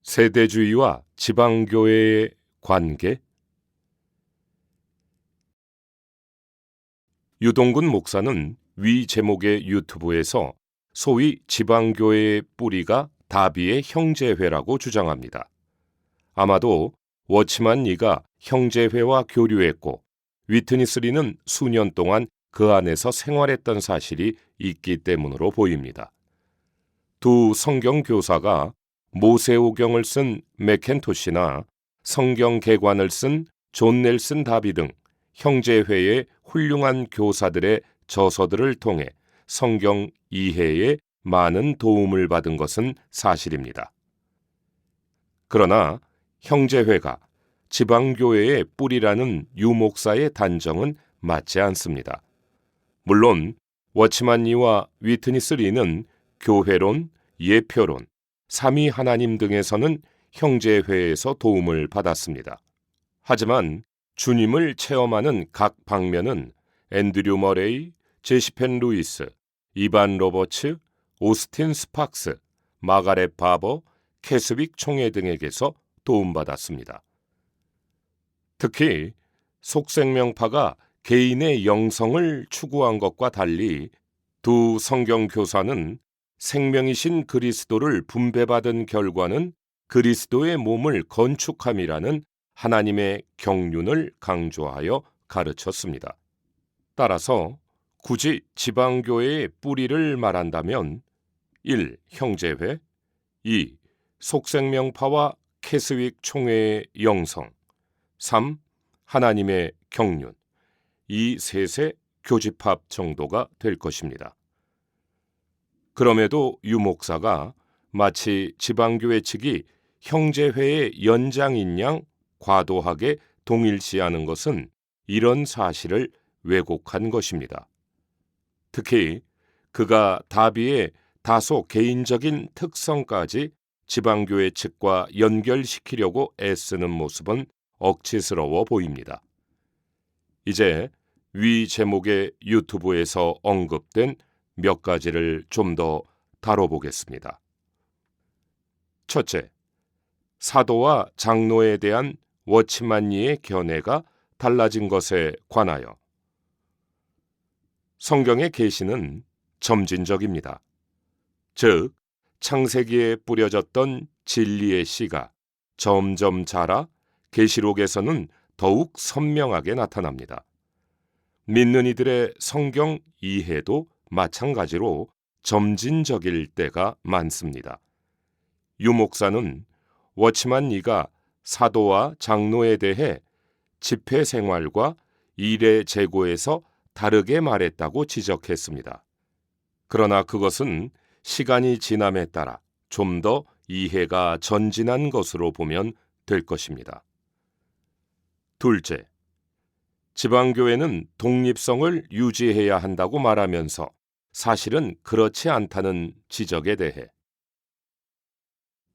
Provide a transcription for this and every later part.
세대주의와 지방교회의 관계? 유동근 목사는 위 제목의 유튜브에서 소위 지방교회의 뿌리가 다비의 형제회라고 주장합니다. 아마도 워치만 니가 형제회와 교류했고 위트니스 리는 수년 동안 그 안에서 생활했던 사실이 있기 때문으로 보입니다. 두 성경교사가 모세오경을 쓴 맥켄토시나 성경개관을 쓴 존 넬슨 다비 등 형제회의 훌륭한 교사들의 저서들을 통해 성경 이해에 많은 도움을 받은 것은 사실입니다. 그러나 형제회가 지방교회의 뿌리라는 유 목사의 단정은 맞지 않습니다. 물론 워치만 니와 위트니스 리는 교회론, 예표론, 삼위 하나님 등에서는 형제회에서 도움을 받았습니다. 하지만 주님을 체험하는 각 방면은 앤드류 머레이, 제시펜 루이스, 이반 로버츠, 오스틴 스팍스, 마가렛 바버, 캐스윅 총회 등에게서 도움받았습니다. 특히 속생명파가 개인의 영성을 추구한 것과 달리 두 성경교사는 생명이신 그리스도를 분배받은 결과는 그리스도의 몸을 건축함이라는 하나님의 경륜을 강조하여 가르쳤습니다. 따라서 굳이 지방교회의 뿌리를 말한다면 1. 형제회, 2. 속생명파와 캐스윅 총회의 영성, 3. 하나님의 경륜, 이 셋의 교집합 정도가 될 것입니다. 그럼에도 유 목사가 마치 지방교회 측이 형제회의 연장인 양 과도하게 동일시하는 것은 이런 사실을 왜곡한 것입니다. 특히 그가 다비의 다소 개인적인 특성까지 지방교회 측과 연결시키려고 애쓰는 모습은 억지스러워 보입니다. 이제 위 제목의 유튜브에서 언급된 몇 가지를 좀 더 다뤄보겠습니다. 첫째, 사도와 장로에 대한 워치만 니의 견해가 달라진 것에 관하여. 성경의 계시는 점진적입니다. 즉, 창세기에 뿌려졌던 진리의 씨가 점점 자라 계시록에서는 더욱 선명하게 나타납니다. 믿는 이들의 성경 이해도 마찬가지로 점진적일 때가 많습니다. 유 목사는 워치만 니가 사도와 장로에 대해 집회 생활과 일의 재고에서 다르게 말했다고 지적했습니다. 그러나 그것은 시간이 지남에 따라 좀 더 이해가 전진한 것으로 보면 될 것입니다. 둘째, 지방교회는 독립성을 유지해야 한다고 말하면서 사실은 그렇지 않다는 지적에 대해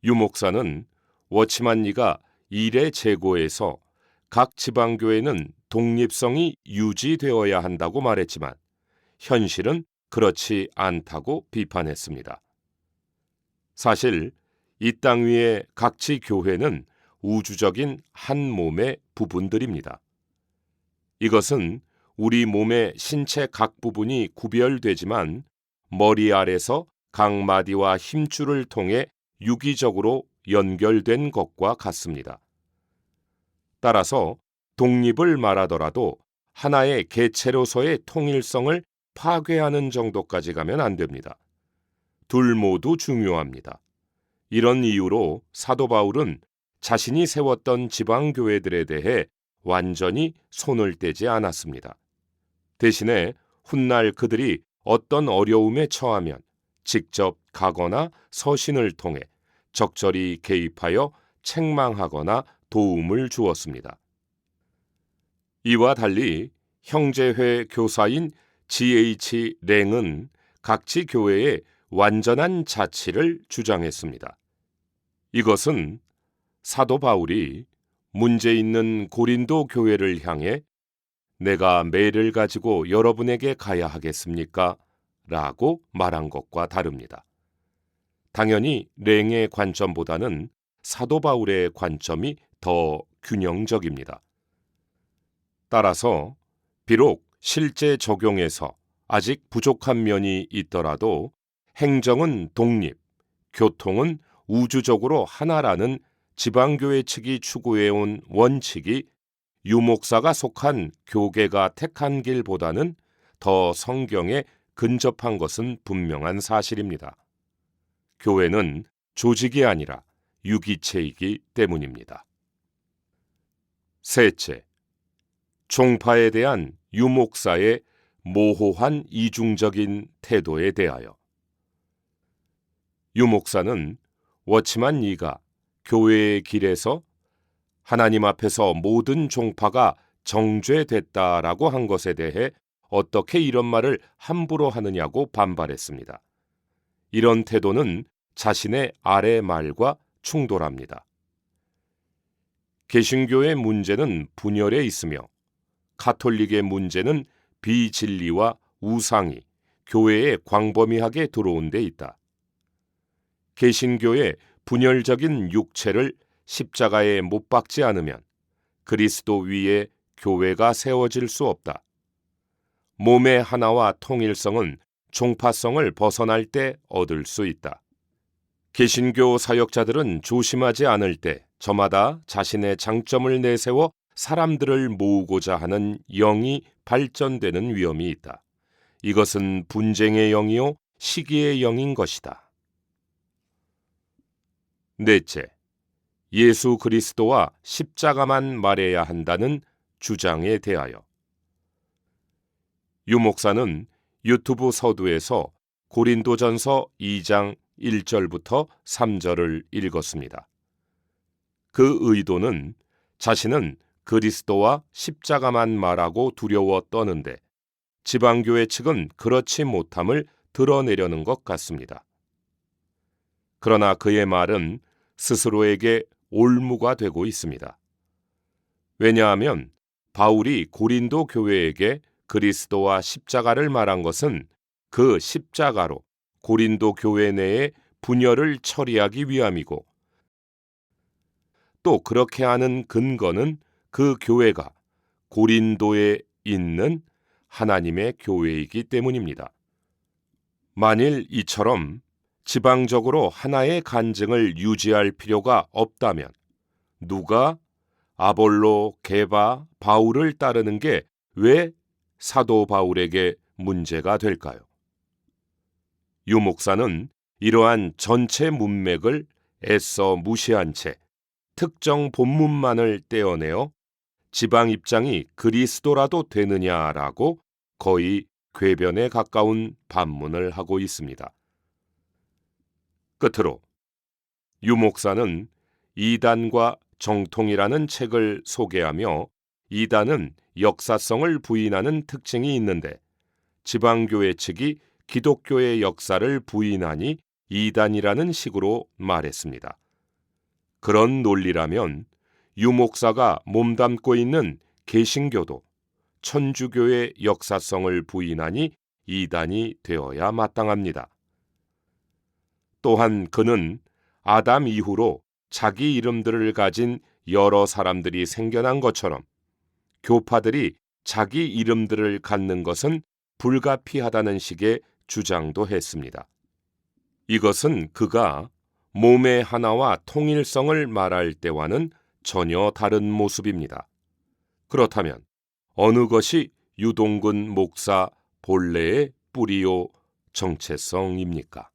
유 목사는 워치만 니가 일의 재고에서 각 지방교회는 독립성이 유지되어야 한다고 말했지만 현실은 그렇지 않다고 비판했습니다. 사실 이 땅 위의 각지 교회는 우주적인 한 몸의 부분들입니다. 이것은 우리 몸의 신체 각 부분이 구별되지만 머리 아래서 각 마디와 힘줄을 통해 유기적으로 연결된 것과 같습니다. 따라서 독립을 말하더라도 하나의 개체로서의 통일성을 파괴하는 정도까지 가면 안 됩니다. 둘 모두 중요합니다. 이런 이유로 사도 바울은 자신이 세웠던 지방교회들에 대해 완전히 손을 떼지 않았습니다. 대신에 훗날 그들이 어떤 어려움에 처하면 직접 가거나 서신을 통해 적절히 개입하여 책망하거나 도움을 주었습니다. 이와 달리 형제회 교사인 G.H. 랭은 각지 교회의 완전한 자치를 주장했습니다. 이것은 사도 바울이 문제 있는 고린도 교회를 향해 내가 매를 가지고 여러분에게 가야 하겠습니까? 라고 말한 것과 다릅니다. 당연히 랭의 관점보다는 사도 바울의 관점이 더 균형적입니다. 따라서 비록 실제 적용에서 아직 부족한 면이 있더라도 행정은 독립, 교통은 우주적으로 하나라는 지방교회 측이 추구해온 원칙이 유목사가 속한 교계가 택한 길보다는 더 성경에 근접한 것은 분명한 사실입니다. 교회는 조직이 아니라 유기체이기 때문입니다. 셋째, 종파에 대한 유목사의 모호한 이중적인 태도에 대하여. 유목사는 워치만 이가 교회의 길에서 하나님 앞에서 모든 종파가 정죄됐다라고 한 것에 대해 어떻게 이런 말을 함부로 하느냐고 반발했습니다. 이런 태도는 자신의 아래 말과 충돌합니다. 개신교의 문제는 분열에 있으며 가톨릭의 문제는 비진리와 우상이 교회에 광범위하게 들어온 데 있다. 개신교의 분열적인 육체를 십자가에 못 박지 않으면 그리스도 위에 교회가 세워질 수 없다. 몸의 하나와 통일성은 종파성을 벗어날 때 얻을 수 있다. 개신교 사역자들은 조심하지 않을 때 저마다 자신의 장점을 내세워 사람들을 모으고자 하는 영이 발전되는 위험이 있다. 이것은 분쟁의 영이요 시기의 영인 것이다. 넷째, 예수 그리스도와 십자가만 말해야 한다는 주장에 대하여. 유 목사는 유튜브 서두에서 고린도전서 2장 1절부터 3절을 읽었습니다. 그 의도는 자신은 그리스도와 십자가만 말하고 두려워 떠는데 지방교회 측은 그렇지 못함을 드러내려는 것 같습니다. 그러나 그의 말은 스스로에게 올무가 되고 있습니다. 왜냐하면 바울이 고린도 교회에게 그리스도와 십자가를 말한 것은 그 십자가로 고린도 교회 내의 분열을 처리하기 위함이고 또 그렇게 하는 근거는 그 교회가 고린도에 있는 하나님의 교회이기 때문입니다. 만일 이처럼 지방적으로 하나의 간증을 유지할 필요가 없다면 누가 아볼로, 게바, 바울을 따르는 게 왜 사도 바울에게 문제가 될까요? 유 목사는 이러한 전체 문맥을 애써 무시한 채 특정 본문만을 떼어내어 지방 입장이 그리스도라도 되느냐라고 거의 궤변에 가까운 반문을 하고 있습니다. 끝으로 유 목사는 이단과 정통이라는 책을 소개하며 이단은 역사성을 부인하는 특징이 있는데 지방교회 측이 기독교의 역사를 부인하니 이단이라는 식으로 말했습니다. 그런 논리라면 유 목사가 몸담고 있는 개신교도 천주교의 역사성을 부인하니 이단이 되어야 마땅합니다. 또한 그는 아담 이후로 자기 이름들을 가진 여러 사람들이 생겨난 것처럼 교파들이 자기 이름들을 갖는 것은 불가피하다는 식의 주장도 했습니다. 이것은 그가 몸의 하나와 통일성을 말할 때와는 전혀 다른 모습입니다. 그렇다면 어느 것이 유동근 목사 본래의 뿌리요 정체성입니까?